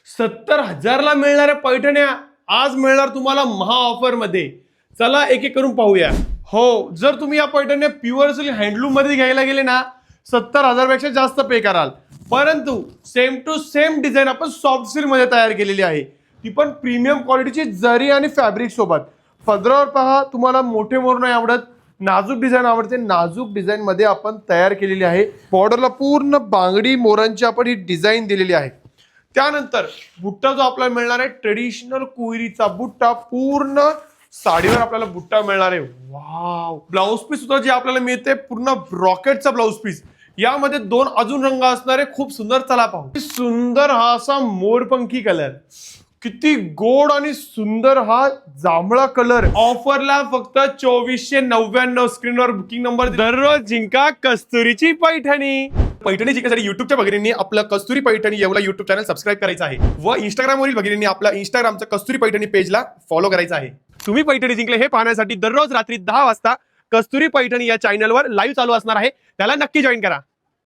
70,000ला मिळणाऱ्या पैठण्या आज मिळणार तुम्हाला महा ऑफर मध्ये. चला एक एक करून पाहूया. हो, जर तुम्ही या पैठण्या प्युअर सिल्क हँडलूम मध्ये घ्यायला गेले ना 70,000 पेक्षा जास्त पे कराल. परंतु सेम टू सेम डिझाईन आपण सॉफ्ट सिल्क मध्ये तयार केलेली आहे, ती पण प्रीमियम क्वालिटीची जरी आणि फॅब्रिक सोबत. पदरावर पहा, तुम्हाला मोठे मोर नाही आवडत, नाजूक डिझाईन आवडते. नाजूक डिझाईन मध्ये आपण तयार केलेली आहे. बॉर्डरला पूर्ण बांगडी मोरांची आपण ही डिझाईन दिलेली आहे. त्यानंतर बुट्टा जो आपल्याला मिळणार आहे ट्रेडिशनल कोयरीचा बुट्टा, पूर्ण साडीवर आपल्याला बुट्टा मिळणार आहे. वाव. ब्लाउज पीस सुद्धा जे आपल्याला मिळते पूर्ण रॉकेटचा ब्लाउज पीस. यामध्ये 2 अजून रंग असणारे, खूप सुंदर. चला पाहू. सुंदर हा असा मोरपंखी कलर, किती गोड आणि सुंदर हा जांभळा कलर. ऑफरला फक्त 2499. स्क्रीनवर बुकिंग नंबर. दररोज जिंका कस्तुरीची पैठणी. पैठणी जिंकण्यासाठी युट्यूबच्या भगिनींनी आपलं कस्तुरी पैठणी एवढा युट्यूब चॅनल सबस्क्राईब करायचं आहे व इंस्टाग्रामवरील भगिनींनी आपल्या इंस्टाग्रामचं कस्तुरी पैठणी पेजला फॉलो करायचं आहे. तुम्ही पैठणी जिंकले हे पाहण्यासाठी दररोज रात्री 10 वाजता कस्तुरी पैठणी या चॅनलवर लाईव्ह चालू असणार आहे, त्याला नक्की जॉईन करा.